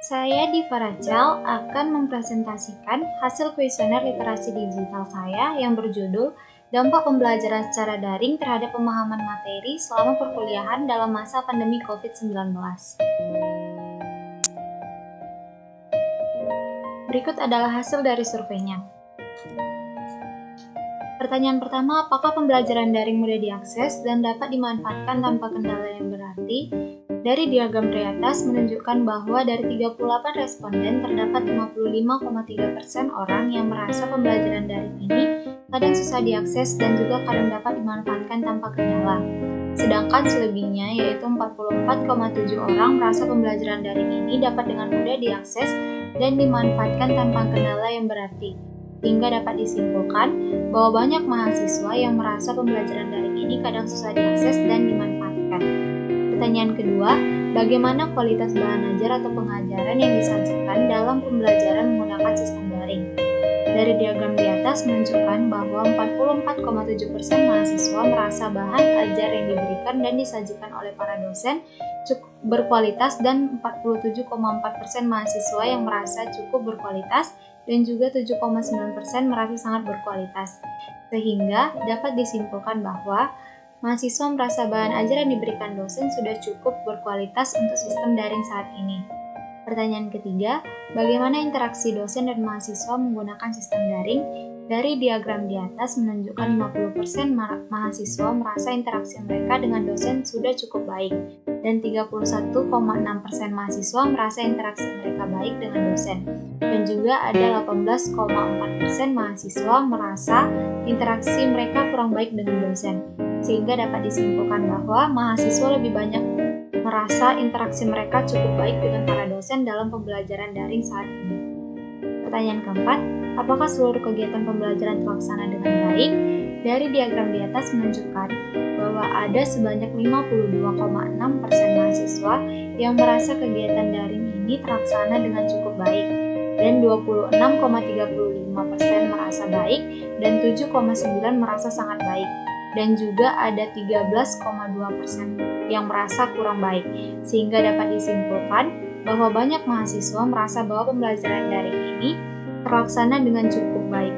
Saya Diva Rachel akan mempresentasikan hasil kuesioner literasi digital saya yang berjudul Dampak Pembelajaran Secara Daring Terhadap Pemahaman Materi Selama Perkuliahan dalam Masa Pandemi COVID-19. Berikut adalah hasil dari surveinya. Pertanyaan pertama, apakah pembelajaran daring mudah diakses dan dapat dimanfaatkan tanpa kendala yang berarti? Dari diagram di atas menunjukkan bahwa dari 38 responden terdapat 55,3% orang yang merasa pembelajaran daring ini kadang susah diakses dan juga kadang dapat dimanfaatkan tanpa kendala. Sedangkan selebihnya yaitu 44,7 orang merasa pembelajaran daring ini dapat dengan mudah diakses dan dimanfaatkan tanpa kendala yang berarti. Hingga dapat disimpulkan bahwa banyak mahasiswa yang merasa pembelajaran daring ini kadang susah diakses dan dimanfaatkan. Pertanyaan kedua, bagaimana kualitas bahan ajar atau pengajaran yang disajikan dalam pembelajaran menggunakan sistem daring? Dari diagram di atas menunjukkan bahwa 44,7% mahasiswa merasa bahan ajar yang diberikan dan disajikan oleh para dosen cukup berkualitas dan 47,4% mahasiswa yang merasa cukup berkualitas dan juga 7,9% merasa sangat berkualitas. Sehingga dapat disimpulkan bahwa mahasiswa merasa bahan ajar yang diberikan dosen sudah cukup berkualitas untuk sistem daring saat ini. Pertanyaan ketiga, bagaimana interaksi dosen dan mahasiswa menggunakan sistem daring? Dari diagram di atas menunjukkan 50% mahasiswa merasa interaksi mereka dengan dosen sudah cukup baik, dan 31,6% mahasiswa merasa interaksi mereka baik dengan dosen. Dan juga ada 18,4% mahasiswa merasa interaksi mereka kurang baik dengan dosen. Sehingga dapat disimpulkan bahwa mahasiswa lebih banyak merasa interaksi mereka cukup baik dengan para dosen dalam pembelajaran daring saat ini. Pertanyaan keempat, apakah seluruh kegiatan pembelajaran terlaksana dengan baik? Dari diagram di atas menunjukkan bahwa ada sebanyak 52,6% mahasiswa yang merasa kegiatan daring ini terlaksana dengan cukup baik, dan 26,35% merasa baik, dan 7,9% merasa sangat baik, dan juga ada 13,2% yang merasa kurang baik, sehingga dapat disimpulkan bahwa banyak mahasiswa merasa bahwa pembelajaran daring ini terlaksana dengan cukup baik.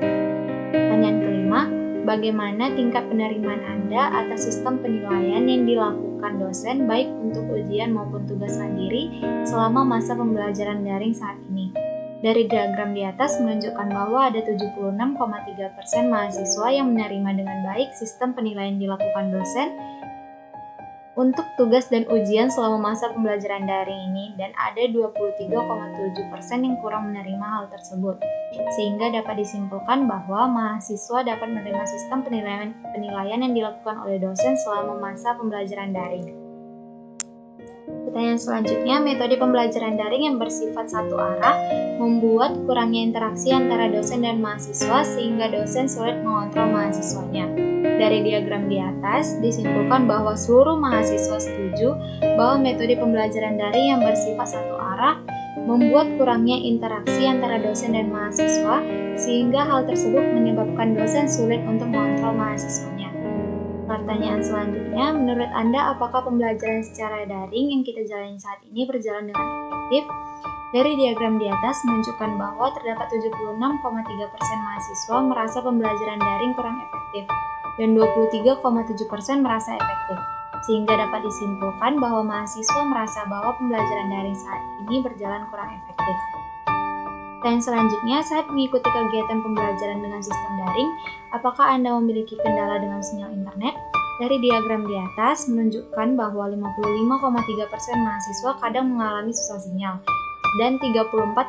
Pertanyaan kelima, bagaimana tingkat penerimaan Anda atas sistem penilaian yang dilakukan dosen baik untuk ujian maupun tugas mandiri selama masa pembelajaran daring saat ini? Dari diagram di atas menunjukkan bahwa ada 76,3% mahasiswa yang menerima dengan baik sistem penilaian dilakukan dosen untuk tugas dan ujian selama masa pembelajaran daring ini, dan ada 23,7% yang kurang menerima hal tersebut. Sehingga dapat disimpulkan bahwa mahasiswa dapat menerima sistem penilaian yang dilakukan oleh dosen selama masa pembelajaran daring. Pertanyaan selanjutnya, metode pembelajaran daring yang bersifat satu arah membuat kurangnya interaksi antara dosen dan mahasiswa sehingga dosen sulit mengontrol mahasiswanya. Dari diagram di atas disimpulkan bahwa seluruh mahasiswa setuju bahwa metode pembelajaran daring yang bersifat satu arah membuat kurangnya interaksi antara dosen dan mahasiswa sehingga hal tersebut menyebabkan dosen sulit untuk mengontrol mahasiswanya. Pertanyaan selanjutnya, menurut Anda apakah pembelajaran secara daring yang kita jalani saat ini berjalan dengan efektif? Dari diagram di atas menunjukkan bahwa terdapat 76,3% mahasiswa merasa pembelajaran daring kurang efektif dan 23,7% merasa efektif. Sehingga dapat disimpulkan bahwa mahasiswa merasa bahwa pembelajaran daring saat ini berjalan kurang efektif. Dan selanjutnya, saat mengikuti kegiatan pembelajaran dengan sistem daring, apakah Anda memiliki kendala dengan sinyal internet? Dari diagram di atas menunjukkan bahwa 55,3% mahasiswa kadang mengalami susah sinyal, dan 34,2%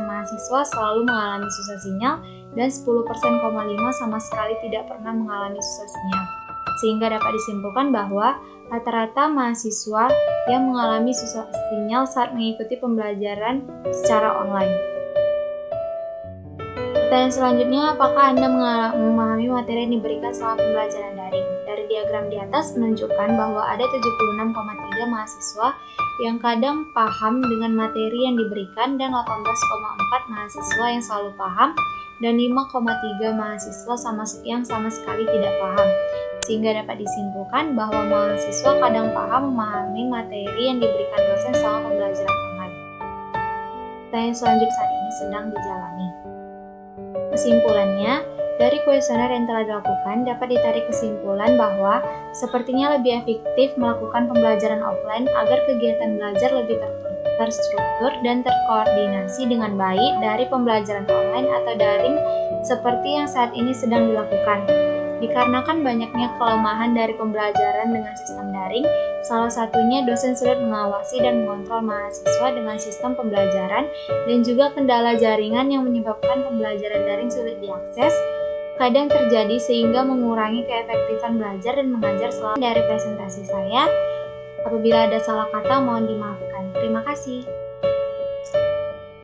mahasiswa selalu mengalami susah sinyal, dan 10,5% sama sekali tidak pernah mengalami susah sinyal. Sehingga dapat disimpulkan bahwa rata-rata mahasiswa yang mengalami susah sinyal saat mengikuti pembelajaran secara online. Pertanyaan selanjutnya, apakah Anda memahami materi yang diberikan selama pembelajaran daring? Dari diagram di atas menunjukkan bahwa ada 76,3 mahasiswa yang kadang paham dengan materi yang diberikan dan 18,4 mahasiswa yang selalu paham dan 5,3 mahasiswa yang sama sekali tidak paham. Sehingga dapat disimpulkan bahwa mahasiswa kadang paham memahami materi yang diberikan dosen selama pembelajaran online. yang selanjutnya saat ini sedang dijalani. Kesimpulannya, dari kuesioner yang telah dilakukan dapat ditarik kesimpulan bahwa sepertinya lebih efektif melakukan pembelajaran offline agar kegiatan belajar lebih terstruktur dan terkoordinasi dengan baik dari pembelajaran online atau daring seperti yang saat ini sedang dilakukan. Dikarenakan banyaknya kelemahan dari pembelajaran dengan sistem daring, salah satunya dosen sulit mengawasi dan mengontrol mahasiswa dengan sistem pembelajaran dan juga kendala jaringan yang menyebabkan pembelajaran daring sulit diakses, kadang terjadi sehingga mengurangi keefektifan belajar dan mengajar. Selain dari presentasi saya, apabila ada salah kata mohon dimaafkan. Terima kasih.